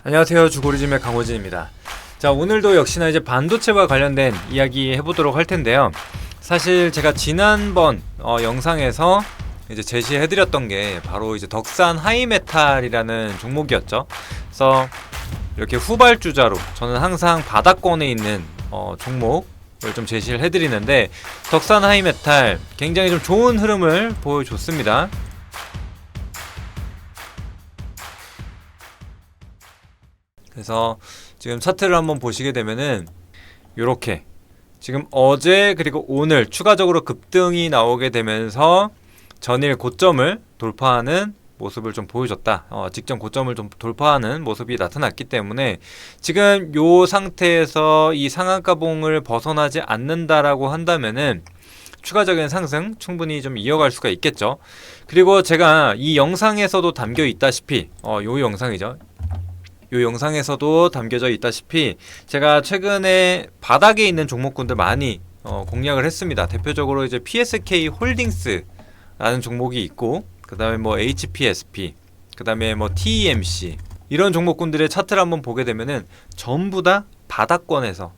안녕하세요. 주고리즘의 강호진입니다. 자, 오늘도 역시나 이제 반도체와 관련된 이야기 해보도록 할 텐데요. 사실 제가 지난번 영상에서 이제 제시해드렸던 게 바로 이제 덕산 하이메탈이라는 종목이었죠. 그래서 이렇게 후발주자로 저는 항상 바닥권에 있는 종목을 좀 제시를 해드리는데, 덕산 하이메탈 굉장히 좀 좋은 흐름을 보여줬습니다. 그래서 지금 차트를 한번 보시게 되면은 요렇게 지금 어제 그리고 오늘 추가적으로 급등이 나오게 되면서 전일 고점을 돌파하는 모습을 좀 보여줬다. 직전 고점을 좀 돌파하는 모습이 나타났기 때문에 지금 요 상태에서 이 상한가봉을 벗어나지 않는다라고 한다면은 추가적인 상승 충분히 좀 이어갈 수가 있겠죠. 그리고 제가 이 영상에서도 담겨 있다시피 요 영상이죠. 이 영상에서도 담겨져 있다시피 제가 최근에 바닥에 있는 종목군들 많이 공략을 했습니다. 대표적으로 이제 PSK 홀딩스라는 종목이 있고, 그 다음에 뭐 HPSP, 그 다음에 뭐 TEMC, 이런 종목군들의 차트를 한번 보게 되면은 전부 다 바닥권에서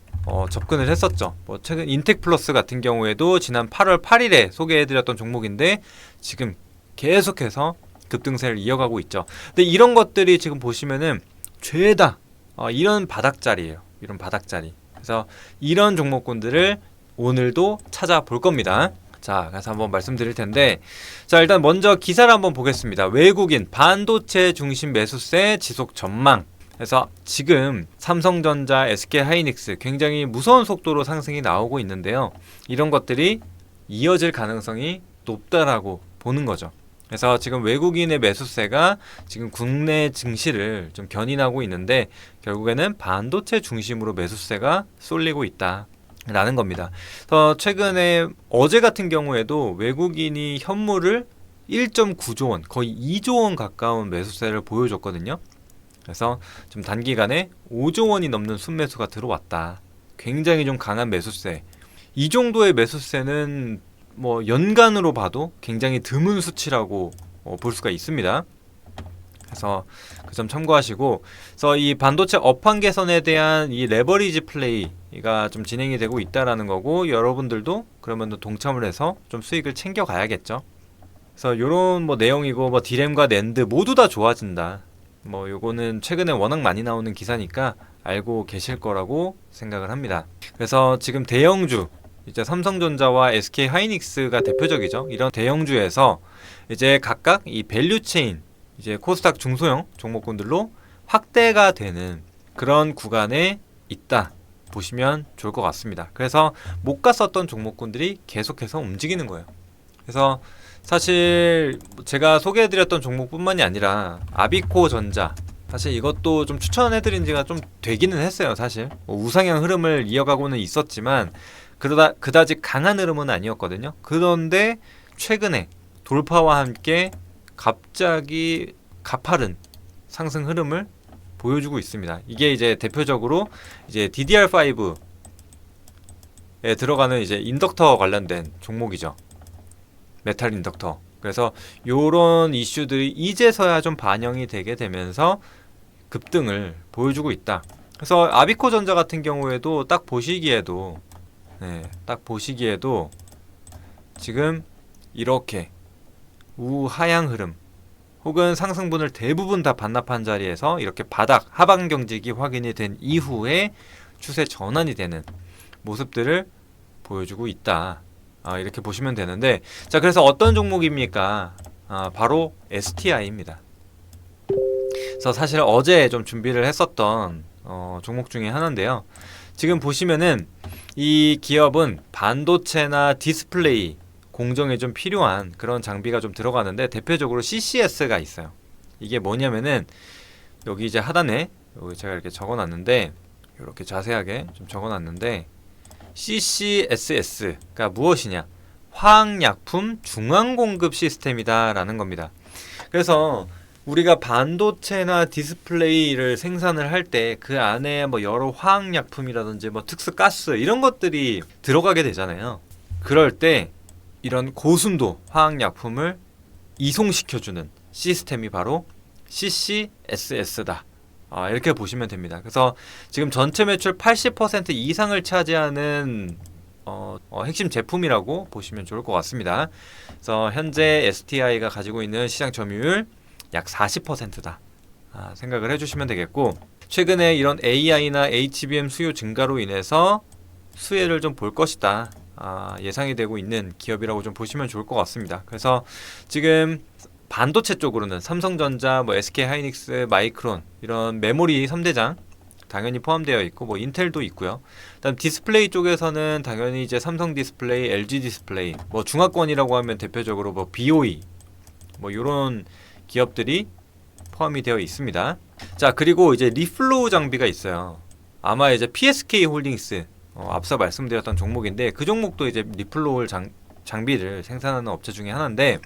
접근을 했었죠. 뭐 최근 인텍플러스 같은 경우에도 지난 8월 8일에 소개해드렸던 종목인데 지금 계속해서 급등세를 이어가고 있죠. 근데 이런 것들이 지금 보시면은 죄다 이런 바닥자리예요. 이런 바닥자리. 그래서 이런 종목군들을 오늘도 찾아볼 겁니다. 자, 그래서 한번 말씀드릴 텐데, 자, 일단 먼저 기사를 한번 보겠습니다. 외국인 반도체 중심 매수세 지속 전망. 그래서 지금 삼성전자, SK하이닉스 굉장히 무서운 속도로 상승이 나오고 있는데요. 이런 것들이 이어질 가능성이 높다라고 보는 거죠. 그래서 지금 외국인의 매수세가 지금 국내 증시를 좀 견인하고 있는데, 결국에는 반도체 중심으로 매수세가 쏠리고 있다 라는 겁니다. 그래서 최근에 어제 같은 경우에도 외국인이 현물을 1.9조 원, 거의 2조 원 가까운 매수세를 보여줬거든요. 그래서 좀 단기간에 5조 원이 넘는 순매수가 들어왔다. 굉장히 좀 강한 매수세. 이 정도의 매수세는 뭐 연간으로 봐도 굉장히 드문 수치라고 볼 수가 있습니다. 그래서 그 점 참고하시고, 그래서 이 반도체 업황 개선에 대한 이 레버리지 플레이가 좀 진행이 되고 있다라는 거고, 여러분들도 그러면 동참을 해서 좀 수익을 챙겨 가야겠죠. 그래서 요런 뭐 내용이고, 뭐 디램과 낸드 모두 다 좋아진다. 뭐 요거는 최근에 워낙 많이 나오는 기사니까 알고 계실 거라고 생각을 합니다. 그래서 지금 대형주, 이제 삼성전자와 SK하이닉스가 대표적이죠. 이런 대형주에서 이제 각각 이 밸류체인, 이제 코스닥 중소형 종목군들로 확대가 되는 그런 구간에 있다 보시면 좋을 것 같습니다. 그래서 못 갔었던 종목군들이 계속해서 움직이는 거예요. 그래서 사실 제가 소개해드렸던 종목뿐만이 아니라 아비코전자, 사실 이것도 좀 추천해드린 지가 좀 되기는 했어요. 사실 우상향 흐름을 이어가고는 있었지만 그다지 강한 흐름은 아니었거든요. 그런데 최근에 돌파와 함께 갑자기 가파른 상승 흐름을 보여주고 있습니다. 이게 이제 대표적으로 이제 DDR5에 들어가는 이제 인덕터 관련된 종목이죠. 메탈 인덕터. 그래서 요런 이슈들이 이제서야 좀 반영이 되게 되면서 급등을 보여주고 있다. 그래서 아비코전자 같은 경우에도 딱 보시기에도 지금 이렇게 우하향 흐름 혹은 상승분을 대부분 다 반납한 자리에서 이렇게 바닥 하방 경직이 확인이 된 이후에 추세 전환이 되는 모습들을 보여주고 있다. 이렇게 보시면 되는데, 자, 그래서 어떤 종목입니까? 바로 STI입니다. 그래서 사실 어제 좀 준비를 했었던 종목 중에 하나인데요. 지금 보시면은 이 기업은 반도체나 디스플레이 공정에 좀 필요한 그런 장비가 좀 들어가는데, 대표적으로 CCS가 있어요. 이게 뭐냐면은 여기 이제 하단에 여기 제가 이렇게 적어놨는데, 이렇게 자세하게 좀 적어놨는데, CCS가 무엇이냐? 화학약품 중앙공급 시스템이다 라는 겁니다. 그래서 우리가 반도체나 디스플레이를 생산을 할 때 그 안에 뭐 여러 화학약품이라든지 뭐 특수가스 이런 것들이 들어가게 되잖아요. 그럴 때 이런 고순도 화학약품을 이송시켜주는 시스템이 바로 CCS다 이렇게 보시면 됩니다. 그래서 지금 전체 매출 80% 이상을 차지하는 핵심 제품이라고 보시면 좋을 것 같습니다. 그래서 현재 STI가 가지고 있는 시장 점유율 약 40%다 생각을 해주시면 되겠고, 최근에 이런 AI나 HBM 수요 증가로 인해서 수혜를 좀 볼 것이다 예상이 되고 있는 기업이라고 좀 보시면 좋을 것 같습니다. 그래서 지금 반도체 쪽으로는 삼성전자, SK하이닉스, 마이크론 이런 메모리 3대장 당연히 포함되어 있고, 인텔도 있고요. 그다음 디스플레이 쪽에서는 당연히 이제 삼성 디스플레이, LG 디스플레이, 중화권이라고 하면 대표적으로 BOE 이런 기업들이 포함이 되어 있습니다. 자, 그리고 이제 리플로우 장비가 있어요. 아마 이제 PSK 홀딩스 앞서 말씀드렸던 종목인데, 그 종목도 이제 리플로우 장비를 생산하는 업체 중에 하나인데,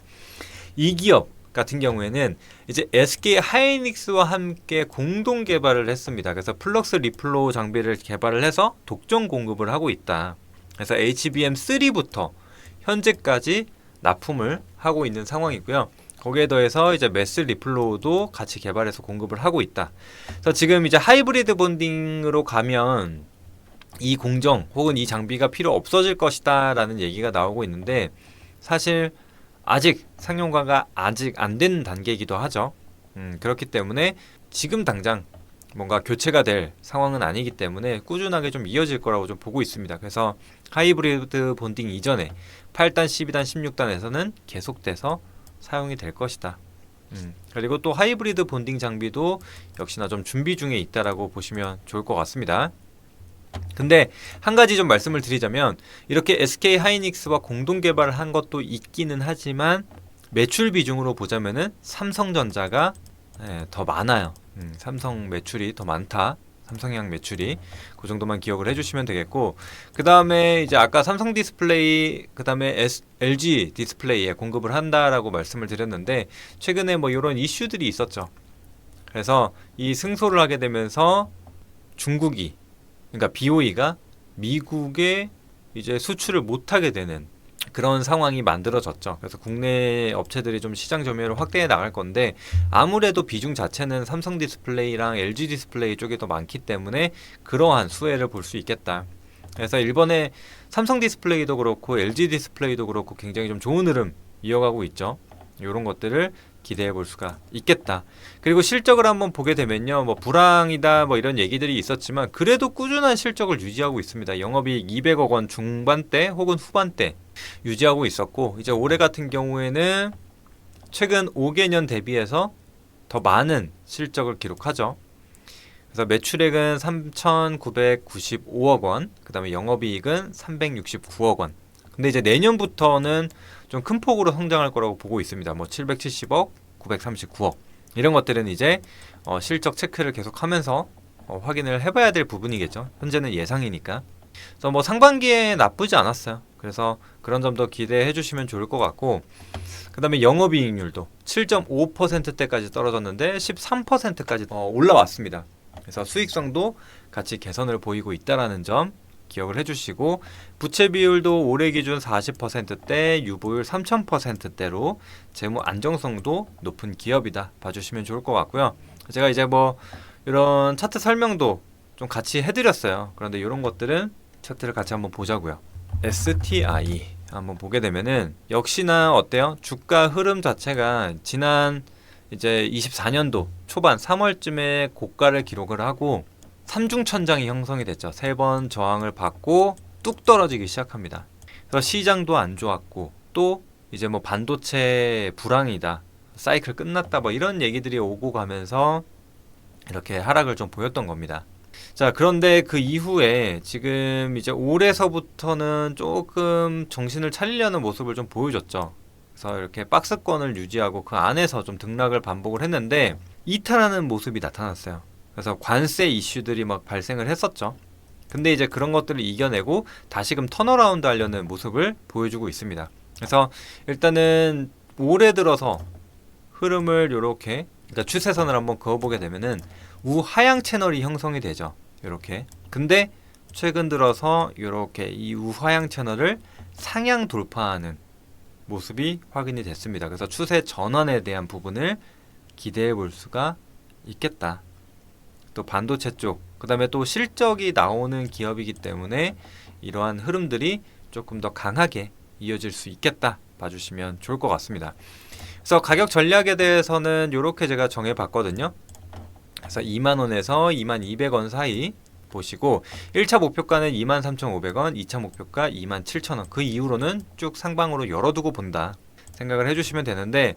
이 기업 같은 경우에는 이제 SK 하이닉스와 함께 공동 개발을 했습니다. 그래서 플럭스 리플로우 장비를 개발을 해서 독점 공급을 하고 있다. 그래서 HBM3부터 현재까지 납품을 하고 있는 상황이고요. 거기에 더해서 이제 매스 리플로우도 같이 개발해서 공급을 하고 있다. 그래서 지금 이제 하이브리드 본딩으로 가면 이 공정 혹은 이 장비가 필요 없어질 것이다 라는 얘기가 나오고 있는데, 사실 아직 상용화가 아직 안 된 단계이기도 하죠. 그렇기 때문에 지금 당장 뭔가 교체가 될 상황은 아니기 때문에 꾸준하게 좀 이어질 거라고 좀 보고 있습니다. 그래서 하이브리드 본딩 이전에 8단, 12단, 16단에서는 계속돼서 사용이 될 것이다. 그리고 또 하이브리드 본딩 장비도 역시나 좀 준비 중에 있다라고 보시면 좋을 것 같습니다. 근데 한 가지 좀 말씀을 드리자면, 이렇게 SK 하이닉스와 공동 개발을 한 것도 있기는 하지만 매출 비중으로 보자면은 삼성전자가 더 많아요. 삼성 매출이 더 많다. 삼성향 매출이 그 정도만 기억을 해주시면 되겠고, 그 다음에 이제 아까 삼성 디스플레이, 그 다음에 LG 디스플레이에 공급을 한다라고 말씀을 드렸는데, 최근에 이런 이슈들이 있었죠. 그래서 이 승소를 하게 되면서 중국이, 그러니까 BOE가 미국에 이제 수출을 못하게 되는 그런 상황이 만들어졌죠. 그래서 국내 업체들이 좀 시장 점유율을 확대해 나갈 건데, 아무래도 비중 자체는 삼성 디스플레이랑 LG 디스플레이 쪽이 더 많기 때문에 그러한 수혜를 볼 수 있겠다. 그래서 일본의 삼성 디스플레이도 그렇고 LG 디스플레이도 그렇고 굉장히 좀 좋은 흐름 이어가고 있죠. 이런 것들을 기대해 볼 수가 있겠다. 그리고 실적을 한번 보게 되면요, 불황이다 이런 얘기들이 있었지만 그래도 꾸준한 실적을 유지하고 있습니다. 영업이익 200억 원 중반대 혹은 후반대 유지하고 있었고, 이제 올해 같은 경우에는 최근 5개년 대비해서 더 많은 실적을 기록하죠. 그래서 매출액은 3,995억 원, 그 다음에 영업이익은 369억 원. 근데 이제 내년부터는 좀 큰 폭으로 성장할 거라고 보고 있습니다. 770억, 939억 이런 것들은 이제 실적 체크를 계속하면서 확인을 해봐야 될 부분이겠죠. 현재는 예상이니까. 그래서 상반기에 나쁘지 않았어요. 그래서 그런 점도 기대해 주시면 좋을 것 같고, 그 다음에 영업이익률도 7.5%대까지 떨어졌는데 13%까지 올라왔습니다. 그래서 수익성도 같이 개선을 보이고 있다라는 점 기억을 해주시고, 부채 비율도 올해 기준 40%대, 유보율 3000%대로 재무 안정성도 높은 기업이다 봐주시면 좋을 것 같고요. 제가 이제 이런 차트 설명도 좀 같이 해드렸어요. 그런데 이런 것들은 차트를 같이 한번 보자고요. STI 한번 보게 되면은 역시나 어때요? 주가 흐름 자체가 지난 이제 24년도 초반 3월쯤에 고가를 기록을 하고 삼중천장이 형성이 됐죠. 3번 저항을 받고 뚝 떨어지기 시작합니다. 그래서 시장도 안 좋았고, 또 이제 반도체 불황이다, 사이클 끝났다, 이런 얘기들이 오고 가면서 이렇게 하락을 좀 보였던 겁니다. 자, 그런데 그 이후에 지금 이제 올해서부터는 조금 정신을 차리려는 모습을 좀 보여줬죠. 그래서 이렇게 박스권을 유지하고 그 안에서 좀 등락을 반복을 했는데 이탈하는 모습이 나타났어요. 그래서 관세 이슈들이 발생을 했었죠. 근데 이제 그런 것들을 이겨내고 다시금 턴어라운드 하려는 모습을 보여주고 있습니다. 그래서 일단은 올해 들어서 흐름을 이렇게, 그러니까 추세선을 한번 그어보게 되면은 우하향 채널이 형성이 되죠. 이렇게. 근데 최근 들어서 이렇게 이 우하향 채널을 상향 돌파하는 모습이 확인이 됐습니다. 그래서 추세 전환에 대한 부분을 기대해 볼 수가 있겠다. 또 반도체 쪽, 그 다음에 또 실적이 나오는 기업이기 때문에 이러한 흐름들이 조금 더 강하게 이어질 수 있겠다 봐주시면 좋을 것 같습니다. 그래서 가격 전략에 대해서는 이렇게 제가 정해봤거든요. 그래서 2만원에서 2,200원 사이 보시고 1차 목표가는 23,500원, 2차 목표가 27,000원, 그 이후로는 쭉 상방으로 열어두고 본다 생각을 해주시면 되는데,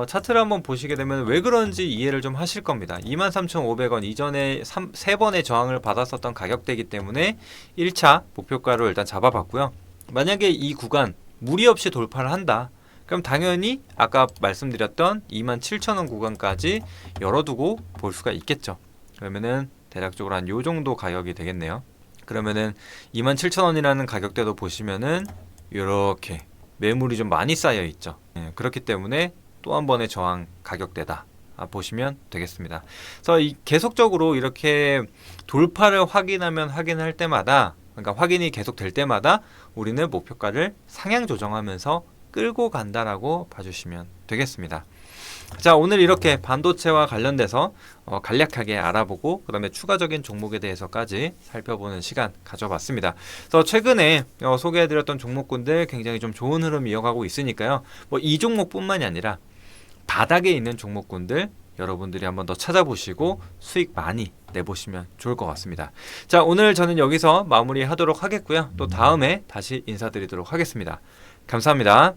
차트를 한번 보시게 되면 왜 그런지 이해를 좀 하실 겁니다. 23,500원 이전에 3번의 저항을 받았었던 가격대이기 때문에 1차 목표가로 일단 잡아봤고요. 만약에 이 구간 무리 없이 돌파를 한다, 그럼 당연히 아까 말씀드렸던 27,000원 구간까지 열어두고 볼 수가 있겠죠. 그러면은 대략적으로 한 요 정도 가격이 되겠네요. 그러면은 27,000원이라는 가격대도 보시면은 이렇게 매물이 좀 많이 쌓여 있죠. 그렇기 때문에 또 한 번의 저항 가격대다 보시면 되겠습니다. 그래서 계속적으로 이렇게 돌파를 확인할 때마다, 그러니까 확인이 계속 될 때마다 우리는 목표가를 상향 조정하면서 끌고 간다라고 봐주시면 되겠습니다. 자, 오늘 이렇게 반도체와 관련돼서 간략하게 알아보고 그 다음에 추가적인 종목에 대해서까지 살펴보는 시간 가져봤습니다. 그래서 최근에 소개해드렸던 종목군들 굉장히 좀 좋은 흐름 이어가고 있으니까요. 뭐 이 종목뿐만이 아니라 바닥에 있는 종목군들 여러분들이 한번 더 찾아보시고 수익 많이 내보시면 좋을 것 같습니다. 자, 오늘 저는 여기서 마무리하도록 하겠고요. 또 다음에 다시 인사드리도록 하겠습니다. 감사합니다.